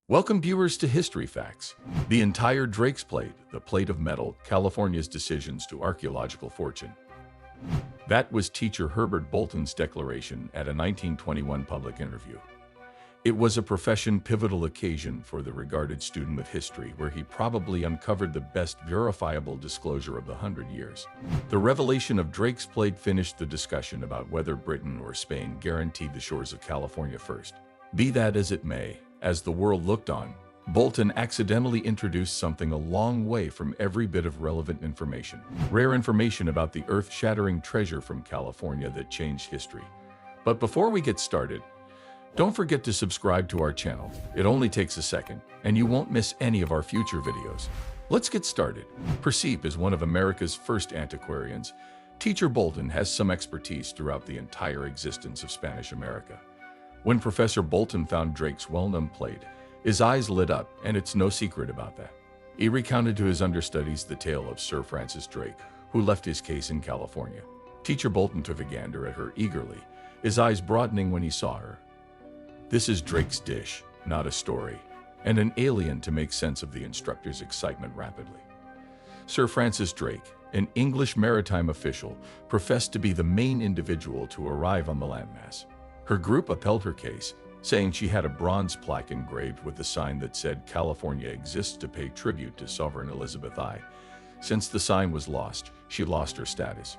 Welcome viewers to History Facts. The entire Drake's Plate, the plate of metal, California's decisions to archaeological fortune. That was teacher Herbert Bolton's declaration at a 1921 public interview. It was a profession-pivotal occasion for the regarded student of history where he probably uncovered the best verifiable disclosure of the 100 years. The revelation of Drake's Plate finished the discussion about whether Britain or Spain guaranteed the shores of California first. Be that as it may, as the world looked on, Bolton accidentally introduced something a long way from every bit of relevant information. Rare information about the earth-shattering treasure from California that changed history. But before we get started, don't forget to subscribe to our channel. It only takes a second, and you won't miss any of our future videos. Let's get started. Perceived as one of America's first antiquarians, Teacher Bolton has some expertise throughout the entire existence of Spanish America. When Professor Bolton found Drake's well-known plate, his eyes lit up, and it's no secret about that. He recounted to his understudies the tale of Sir Francis Drake, who left his case in California. Teacher Bolton took a gander at her eagerly, his eyes broadening when he saw her. This is Drake's dish, not a story, and an alien to make sense of the instructor's excitement rapidly. Sir Francis Drake, an English maritime official, professed to be the main individual to arrive on the landmass. Her group upheld her case, saying she had a bronze plaque engraved with a sign that said California exists to pay tribute to Sovereign Elizabeth I. Since the sign was lost, she lost her status.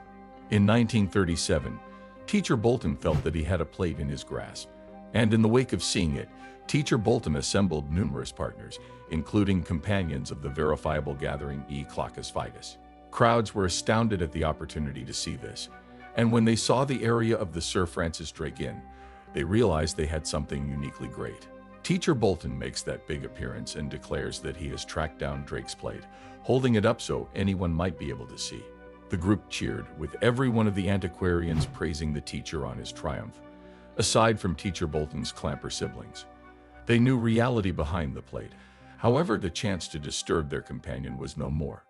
In 1937, Teacher Bolton felt that he had a plate in his grasp, and in the wake of seeing it, Teacher Bolton assembled numerous partners, including companions of the verifiable gathering E. Cloccus Fidus. Crowds were astounded at the opportunity to see this, and when they saw the area of the Sir Francis Drake Inn, they realized they had something uniquely great. Teacher Bolton makes that big appearance and declares that he has tracked down Drake's plate, holding it up so anyone might be able to see. The group cheered, with every one of the antiquarians praising the teacher on his triumph, aside from Teacher Bolton's clamper siblings. They knew reality behind the plate. However, the chance to disturb their companion was no more.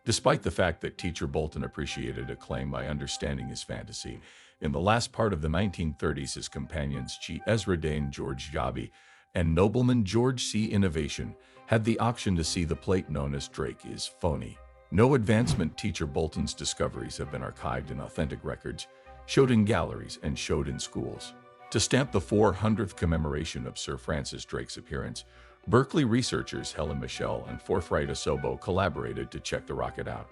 Despite the fact that Teacher Bolton appreciated acclaim by understanding his fantasy, in the last part of the 1930s his companions G. Ezra Dane George Jabi and nobleman George C. Innovation had the option to see the plate known as Drake is phony. No advancement. Teacher Bolton's discoveries have been archived in authentic records, showed in galleries, and showed in schools. To stamp the 400th commemoration of Sir Francis Drake's appearance, Berkeley researchers Helen Michel and Forthright Asobo collaborated to check the rocket out.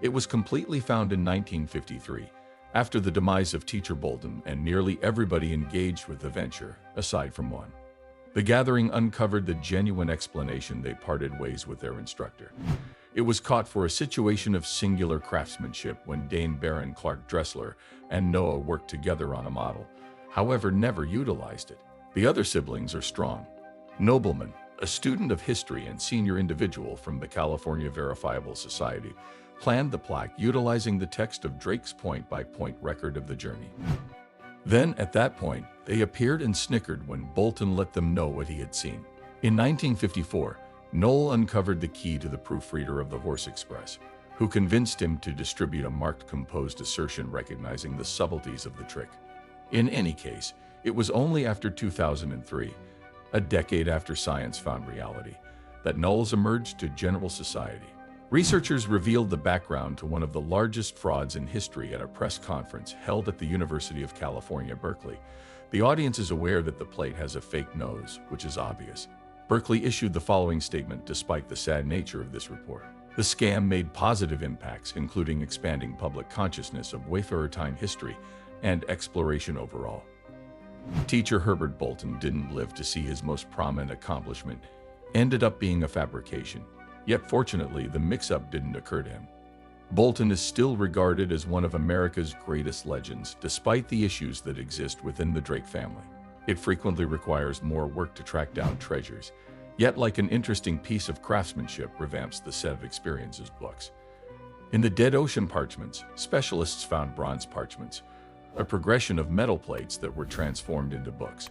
It was completely found in 1953, after the demise of Teacher Bolton and nearly everybody engaged with the venture, aside from one. The gathering uncovered the genuine explanation. They parted ways with their instructor. It was caught for a situation of singular craftsmanship when Dane Baron Clark Dressler and Noah worked together on a model, however never utilized it. The other siblings are strong. Nobleman, a student of history and senior individual from the California Verifiable Society, planned the plaque utilizing the text of Drake's point-by-point record of the journey. Then, at that point, they appeared and snickered when Bolton let them know what he had seen. In 1954, Noel uncovered the key to the proofreader of the Horse Express, who convinced him to distribute a marked composed assertion recognizing the subtleties of the trick. In any case, it was only after 2003, a decade after science found reality, that nulls emerged to general society. Researchers revealed the background to one of the largest frauds in history at a press conference held at the University of California, Berkeley. The audience is aware that the plate has a fake nose, which is obvious. Berkeley issued the following statement despite the sad nature of this report. The scam made positive impacts, including expanding public consciousness of wayfarer time history and exploration overall. Teacher Herbert Bolton didn't live to see his most prominent accomplishment ended up being a fabrication. Yet fortunately, the mix-up didn't occur to him. Bolton is still regarded as one of America's greatest legends, despite the issues that exist within the Drake family. It frequently requires more work to track down treasures, yet like an interesting piece of craftsmanship revamps the set of experiences books. In the Dead Ocean parchments, specialists found bronze parchments, a progression of metal plates that were transformed into books.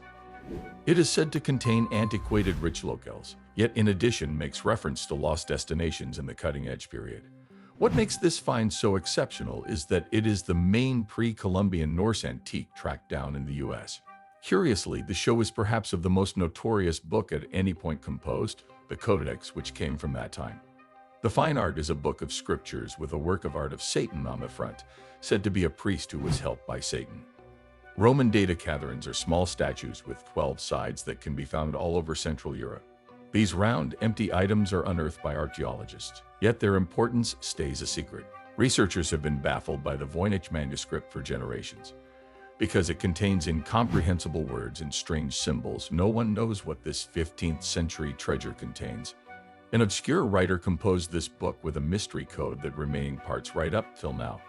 It is said to contain antiquated rich locales, yet in addition makes reference to lost destinations in the cutting-edge period. What makes this find so exceptional is that it is the main pre-Columbian Norse antique tracked down in the U.S. Curiously, the show is perhaps of the most notorious book at any point composed, the Codex, which came from that time. The Fine Art is a book of scriptures with a work of art of Satan on the front, said to be a priest who was helped by Satan. Roman dodecatherons are small statues with 12 sides that can be found all over Central Europe. These round, empty items are unearthed by archaeologists, yet their importance stays a secret. Researchers have been baffled by the Voynich manuscript for generations. Because it contains incomprehensible words and strange symbols, no one knows what this 15th century treasure contains. An obscure writer composed this book with a mystery code that remaining parts right up till now.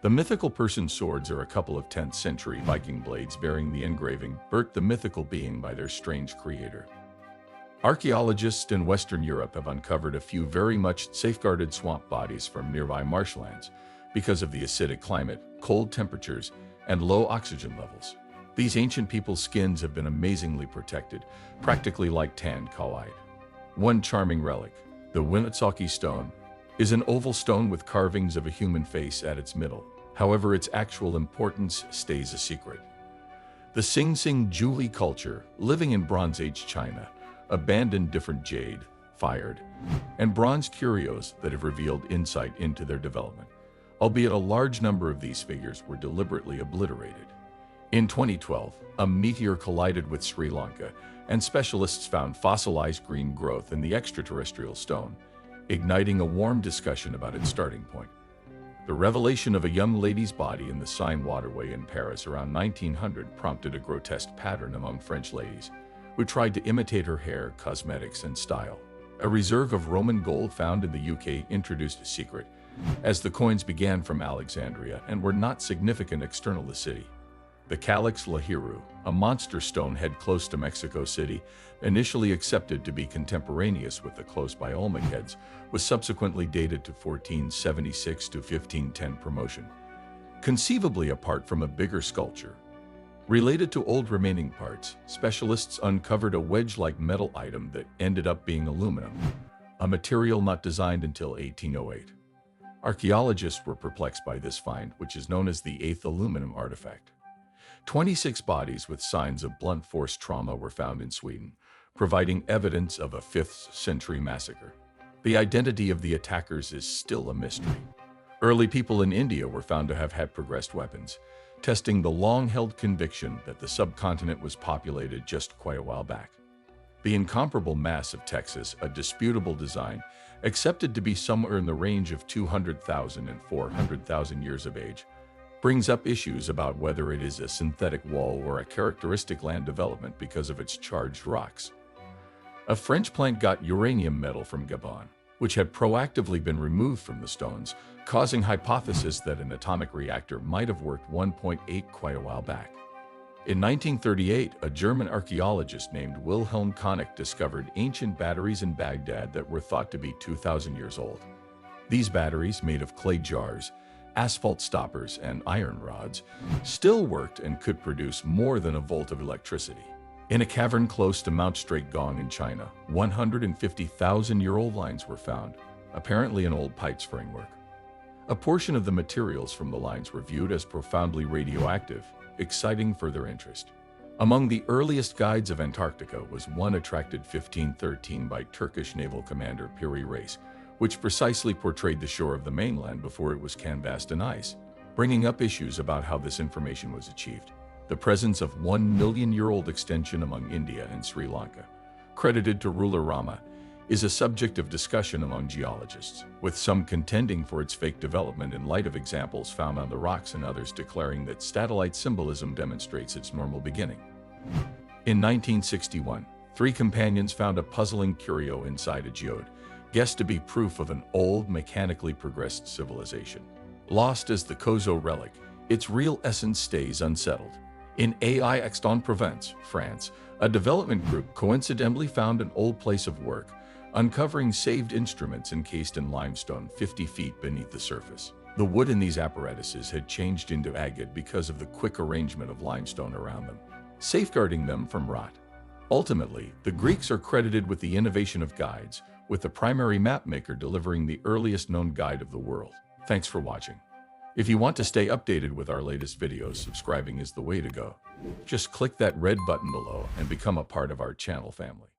The mythical person's swords are a couple of 10th century Viking blades bearing the engraving, Bert the mythical being by their strange creator. Archaeologists in Western Europe have uncovered a few very much safeguarded swamp bodies from nearby marshlands because of the acidic climate, cold temperatures, and low oxygen levels. These ancient people's skins have been amazingly protected, practically like tanned cowhide. One charming relic, the Winitsaki stone, is an oval stone with carvings of a human face at its middle. However, its actual importance stays a secret. The Sing Sing Juli culture, living in Bronze Age China, abandoned different jade, fired, and bronze curios that have revealed insight into their development, albeit a large number of these figures were deliberately obliterated. In 2012, a meteor collided with Sri Lanka, and specialists found fossilized green growth in the extraterrestrial stone, igniting a warm discussion about its starting point. The revelation of a young lady's body in the Seine waterway in Paris around 1900 prompted a grotesque pattern among French ladies, who tried to imitate her hair, cosmetics, and style. A reserve of Roman gold found in the UK introduced a secret, as the coins began from Alexandria and were not significant external to the city. The Calix Lahiru, a monster stone head close to Mexico City, initially accepted to be contemporaneous with the close-by Olmec heads, was subsequently dated to 1476 to 1510 promotion, conceivably apart from a bigger sculpture. Related to old remaining parts, specialists uncovered a wedge-like metal item that ended up being aluminum, a material not designed until 1808. Archaeologists were perplexed by this find, which is known as the eighth aluminum artifact. 26 bodies with signs of blunt force trauma were found in Sweden, providing evidence of a 5th century massacre. The identity of the attackers is still a mystery. Early people in India were found to have had progressed weapons, testing the long-held conviction that the subcontinent was populated just quite a while back. The incomparable mass of Texas, a disputable design, accepted to be somewhere in the range of 200,000 and 400,000 years of age, brings up issues about whether it is a synthetic wall or a characteristic land development because of its charged rocks. A French plant got uranium metal from Gabon, which had proactively been removed from the stones, causing hypothesis that an atomic reactor might have worked 1.8 quite a while back. In 1938, a German archaeologist named Wilhelm Koenig discovered ancient batteries in Baghdad that were thought to be 2,000 years old. These batteries, made of clay jars, asphalt stoppers, and iron rods, still worked and could produce more than a volt of electricity. In a cavern close to Mount Straight Gong in China, 150,000-year-old lines were found, apparently an old pipes framework. A portion of the materials from the lines were viewed as profoundly radioactive, exciting further interest. Among the earliest guides of Antarctica was one attracted 1513 by Turkish naval commander Piri Reis, which precisely portrayed the shore of the mainland before it was canvassed in ice, bringing up issues about how this information was achieved. The presence of 1 million-year-old extension among India and Sri Lanka, credited to ruler Rama, is a subject of discussion among geologists, with some contending for its fake development in light of examples found on the rocks and others declaring that statellite symbolism demonstrates its normal beginning. In 1961, 3 companions found a puzzling curio inside a geode, guessed to be proof of an old, mechanically progressed civilization. Lost as the Cozo relic, its real essence stays unsettled. In Aix-en-Provence, France, a development group coincidentally found an old place of work, uncovering saved instruments encased in limestone 50 feet beneath the surface. The wood in these apparatuses had changed into agate because of the quick arrangement of limestone around them, safeguarding them from rot. Ultimately, the Greeks are credited with the innovation of guides, with the primary mapmaker delivering the earliest known guide of the world. Thanks for watching. If you want to stay updated with our latest videos, subscribing is the way to go. Just click that red button below and become a part of our channel family.